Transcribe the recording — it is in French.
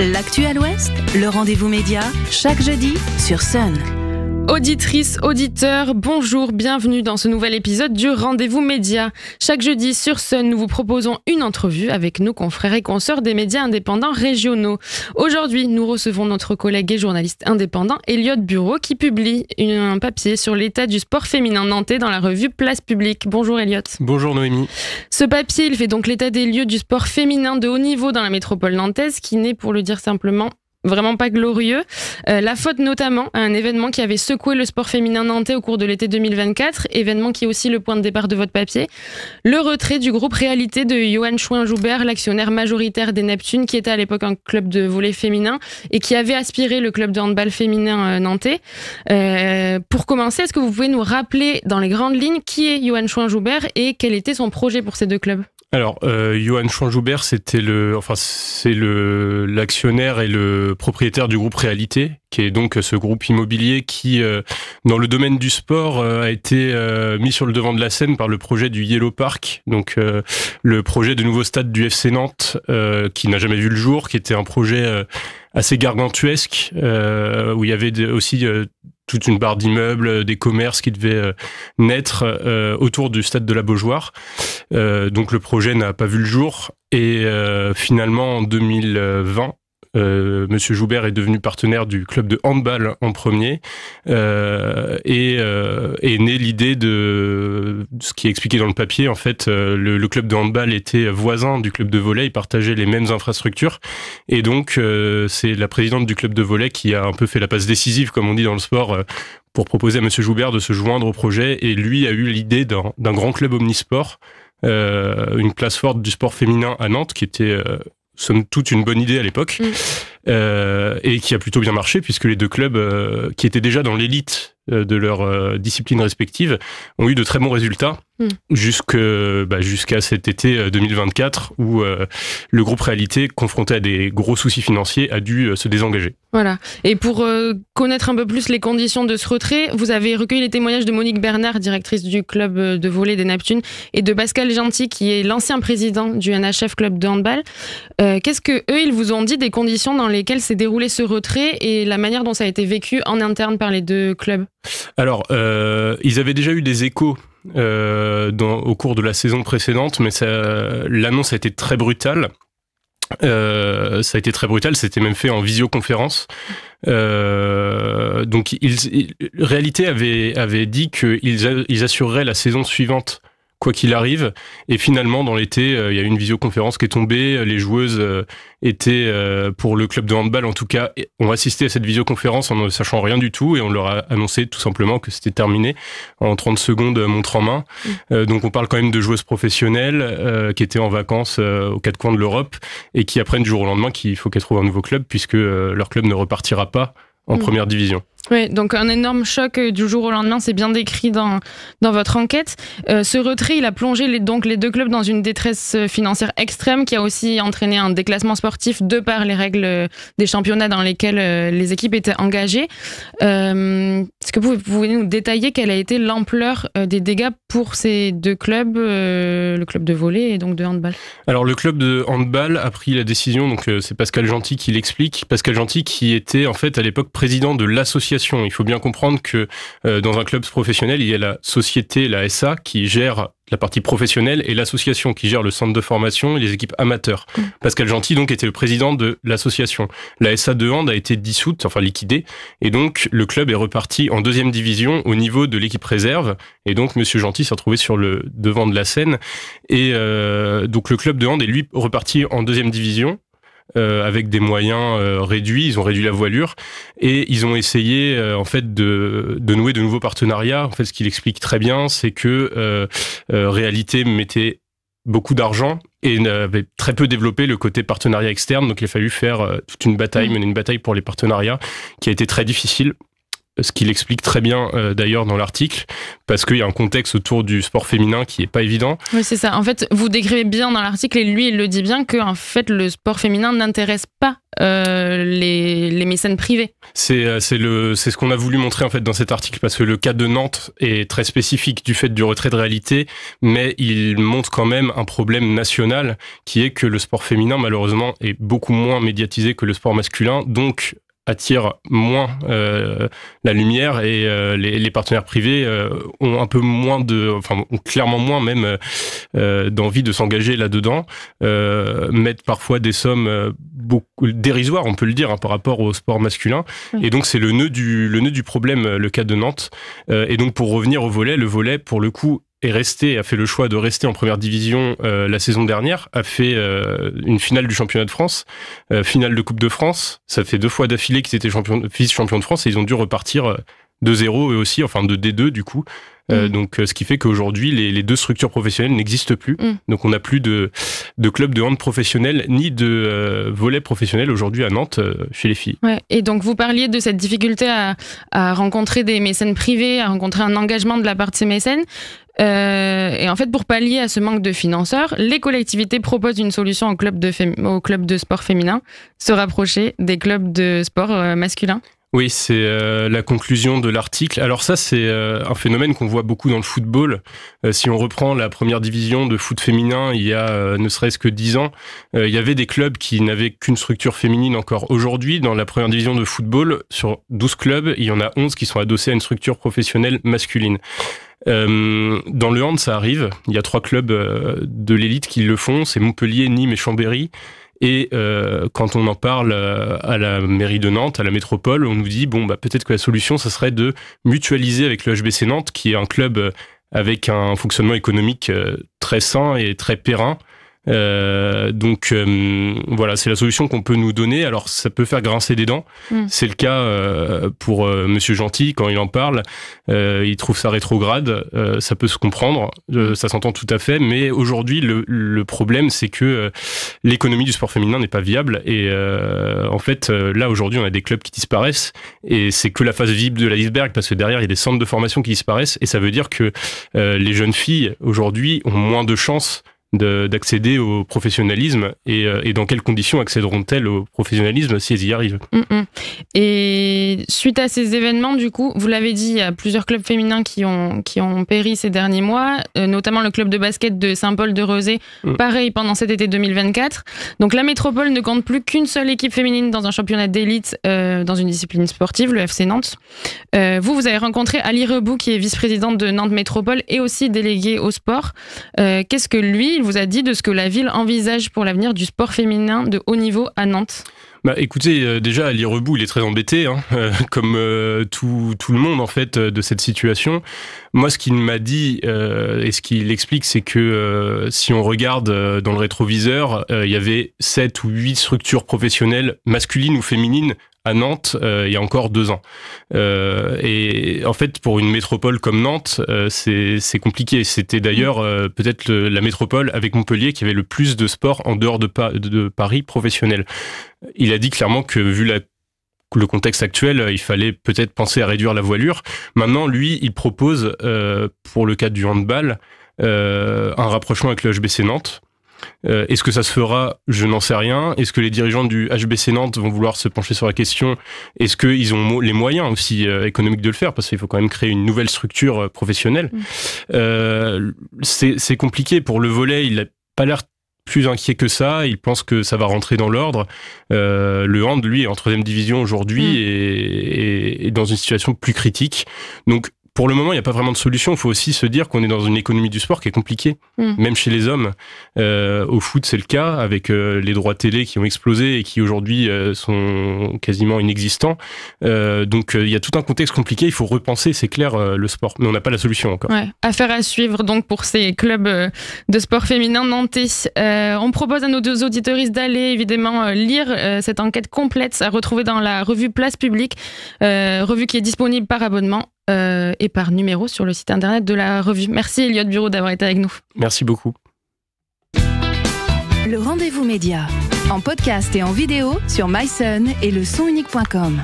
L'actu à l'Ouest, le rendez-vous média, chaque jeudi sur Sun. Auditrices, auditeurs, bonjour, bienvenue dans ce nouvel épisode du Rendez-vous Média. Chaque jeudi sur Sun, nous vous proposons une entrevue avec nos confrères et consoeurs des médias indépendants régionaux. Aujourd'hui, nous recevons notre collègue et journaliste indépendant Elliot Bureau qui publie un papier sur l'état du sport féminin nantais dans la revue Place Publique. Bonjour Elliot. Bonjour Noémie. Ce papier, il fait donc l'état des lieux du sport féminin de haut niveau dans la métropole nantaise qui n'est, pour le dire simplement, vraiment pas glorieux. La faute notamment à un événement qui avait secoué le sport féminin nantais au cours de l'été 2024, événement qui est aussi le point de départ de votre papier. Le retrait du groupe Réalité de Johan Schouin-Joubert, l'actionnaire majoritaire des Neptunes, qui était à l'époque un club de volley féminin et qui avait aspiré le club de handball féminin nantais. Pour commencer, est-ce que vous pouvez nous rappeler dans les grandes lignes qui est Johan Schouin-Joubert et quel était son projet pour ces deux clubs ? Alors, Johan Schouin-Joubert, c'est l'actionnaire et le propriétaire du groupe Réalité, qui est donc ce groupe immobilier qui, dans le domaine du sport, a été mis sur le devant de la scène par le projet du Yellow Park, donc le projet de nouveau stade du FC Nantes, qui n'a jamais vu le jour, qui était un projet assez gargantuesque, où il y avait aussi toute une barre d'immeubles, des commerces qui devaient naître autour du stade de la Beaujoire. Donc le projet n'a pas vu le jour et finalement en 2020, Monsieur Joubert est devenu partenaire du club de handball en premier et est née l'idée de ce qui est expliqué dans le papier. En fait, le club de handball était voisin du club de volley, ils partageaient les mêmes infrastructures et donc c'est la présidente du club de volley qui a un peu fait la passe décisive, comme on dit dans le sport, pour proposer à Monsieur Joubert de se joindre au projet et lui a eu l'idée d'un grand club omnisport, une place forte du sport féminin à Nantes qui était somme toute une bonne idée à l'époque et qui a plutôt bien marché puisque les deux clubs qui étaient déjà dans l'élite de leur discipline respective ont eu de très bons résultats jusqu'à cet été 2024 où le groupe Réalité, confronté à des gros soucis financiers, a dû se désengager. Voilà. Et pour connaître un peu plus les conditions de ce retrait, vous avez recueilli les témoignages de Monique Bernard, directrice du club de volley des Neptunes, et de Pascal Gentil, qui est l'ancien président du NHF club de handball. Qu'est-ce que eux, ils vous ont dit des conditions dans lesquelles s'est déroulé ce retrait et la manière dont ça a été vécu en interne par les deux clubs ? Alors, ils avaient déjà eu des échos au cours de la saison précédente, mais l'annonce a été très brutale. C'était même fait en visioconférence. Donc, Réalité avait dit qu'ils assureraient la saison suivante, quoi qu'il arrive. Et finalement, dans l'été, il y a eu une visioconférence qui est tombée. Les joueuses étaient, pour le club de handball en tout cas, ont assisté à cette visioconférence en ne sachant rien du tout et on leur a annoncé tout simplement que c'était terminé en 30 secondes montre en main. Donc on parle quand même de joueuses professionnelles qui étaient en vacances aux quatre coins de l'Europe et qui apprennent du jour au lendemain qu'il faut qu'elles trouvent un nouveau club puisque leur club ne repartira pas en première division. Oui, donc un énorme choc du jour au lendemain, c'est bien décrit dans votre enquête. Ce retrait, il a plongé les deux clubs dans une détresse financière extrême qui a aussi entraîné un déclassement sportif de par les règles des championnats dans lesquels les équipes étaient engagées. Est-ce que vous pouvez nous détailler quelle a été l'ampleur des dégâts pour ces deux clubs, le club de volley et donc de handball ? Alors le club de handball a pris la décision, donc c'est Pascal Gentil qui l'explique. Pascal Gentil qui était en fait à l'époque président de l'association. Il faut bien comprendre que dans un club professionnel, il y a la société, la SA, qui gère la partie professionnelle et l'association qui gère le centre de formation et les équipes amateurs. Pascal Gentil, donc, était le président de l'association. La SA de hand a été dissoute, enfin liquidée, et donc le club est reparti en deuxième division au niveau de l'équipe réserve, et donc Monsieur Gentil s'est retrouvé sur le devant de la scène, et donc le club de hand est lui reparti en deuxième division, avec des moyens réduits, ils ont réduit la voilure et ils ont essayé en fait de nouer de nouveaux partenariats. En fait, ce qu'il explique très bien, c'est que Réalité mettait beaucoup d'argent et avait très peu développé le côté partenariat externe. Donc, il a fallu faire toute une bataille, mener une bataille pour les partenariats qui a été très difficile. ce qu'il explique très bien d'ailleurs dans l'article, parce qu'il y a un contexte autour du sport féminin qui est pas évident. Oui, c'est ça. En fait, vous décrivez bien dans l'article, et lui, il le dit bien, que en fait, le sport féminin n'intéresse pas les mécènes privés. C'est ce qu'on a voulu montrer en fait dans cet article, parce que le cas de Nantes est très spécifique du fait du retrait de réalité, mais il montre quand même un problème national qui est que le sport féminin malheureusement est beaucoup moins médiatisé que le sport masculin, donc attire moins la lumière, et les partenaires privés ont un peu moins ont clairement moins même d'envie de s'engager là-dedans, mettent parfois des sommes beaucoup dérisoires, on peut le dire, par rapport au sport masculin. Oui. Et donc c'est le nœud du problème, le cas de Nantes. Et donc pour revenir au volley, le volley pour le coup a fait le choix de rester en première division la saison dernière, a fait une finale du championnat de France, finale de Coupe de France. Ça fait 2 fois d'affilée qu'ils étaient vice-champions de France, et ils ont dû repartir de 0 eux aussi, enfin de D2 du coup. Donc ce qui fait qu'aujourd'hui les 2 structures professionnelles n'existent plus. Donc on n'a plus de club de hand professionnel ni de volley professionnel aujourd'hui à Nantes chez les filles. Ouais. Et donc vous parliez de cette difficulté à rencontrer des mécènes privés, à rencontrer un engagement de la part de ces mécènes. Et en fait, pour pallier à ce manque de financeurs, les collectivités proposent une solution aux clubs de sport féminin, se rapprocher des clubs de sport masculin. Oui, c'est la conclusion de l'article. Alors ça, c'est un phénomène qu'on voit beaucoup dans le football. Si on reprend la première division de foot féminin, il y a ne serait-ce que 10 ans, il y avait des clubs qui n'avaient qu'une structure féminine encore. Aujourd'hui, dans la première division de football, sur 12 clubs, il y en a 11 qui sont adossés à une structure professionnelle masculine. Dans le hand, ça arrive. Il y a 3 clubs de l'élite qui le font. C'est Montpellier, Nîmes et Chambéry. Et quand on en parle à la mairie de Nantes, à la métropole, on nous dit peut-être que la solution, ça serait de mutualiser avec le HBC Nantes, qui est un club avec un fonctionnement économique très sain et très périn. Donc voilà, c'est la solution qu'on peut nous donner. Alors ça peut faire grincer des dents. C'est le cas pour Monsieur Gentil quand il en parle. Il trouve ça rétrograde. Ça peut se comprendre, ça s'entend tout à fait. Mais aujourd'hui, le problème, c'est que l'économie du sport féminin n'est pas viable. Et en fait, là aujourd'hui, on a des clubs qui disparaissent. Et c'est que la face visible de l'iceberg, parce que derrière, il y a des centres de formation qui disparaissent. Et ça veut dire que les jeunes filles aujourd'hui ont moins de chances d'accéder au professionnalisme, et dans quelles conditions accéderont-elles au professionnalisme si elles y arrivent. Et suite à ces événements, du coup, vous l'avez dit, il y a plusieurs clubs féminins qui ont péri ces derniers mois, notamment le club de basket de Saint-Paul-de-Rezé, pareil pendant cet été 2024. Donc la métropole ne compte plus qu'une seule équipe féminine dans un championnat d'élite dans une discipline sportive, le FC Nantes. Vous avez rencontré Ali Rebou, qui est vice-présidente de Nantes Métropole et aussi déléguée au sport. Qu'est-ce que lui, il vous a dit de ce que la ville envisage pour l'avenir du sport féminin de haut niveau à Nantes? Écoutez, déjà Ali Rebou, il est très embêté, comme tout le monde en fait de cette situation. Moi, ce qu'il m'a dit et ce qu'il explique, c'est que si on regarde dans le rétroviseur, il y avait 7 ou 8 structures professionnelles masculines ou féminines à Nantes il y a encore 2 ans. Et en fait, pour une métropole comme Nantes, c'est compliqué. C'était d'ailleurs peut-être la métropole avec Montpellier qui avait le plus de sport en dehors de Paris professionnel. Il a dit clairement que vu le contexte actuel, il fallait peut-être penser à réduire la voilure. Maintenant, lui, il propose, pour le cadre du handball, un rapprochement avec le HBC Nantes. Est-ce que ça se fera? Je n'en sais rien. Est-ce que les dirigeants du HBC Nantes vont vouloir se pencher sur la question? Est-ce qu'ils ont les moyens aussi économiques de le faire? Parce qu'il faut quand même créer une nouvelle structure professionnelle. C'est compliqué. Pour le volley, il n'a pas l'air plus inquiet que ça. Il pense que ça va rentrer dans l'ordre. Le hand, lui, est en 3e division aujourd'hui et dans une situation plus critique. Donc, pour le moment, il n'y a pas vraiment de solution. Il faut aussi se dire qu'on est dans une économie du sport qui est compliquée, même chez les hommes. Au foot, c'est le cas, avec les droits télé qui ont explosé et qui aujourd'hui sont quasiment inexistants. Donc, il y a tout un contexte compliqué. Il faut repenser, c'est clair, le sport. Mais on n'a pas la solution encore. Ouais. Affaire à suivre donc pour ces clubs de sport féminin nantais. On propose à nos 2 auditeuristes d'aller évidemment lire cette enquête complète à retrouver dans la revue Place Publique, revue qui est disponible par abonnement et par numéro sur le site internet de la revue. Merci Elliott Bureau d'avoir été avec nous. Merci beaucoup. Le rendez-vous média, en podcast et en vidéo sur myson et le sonunique.com.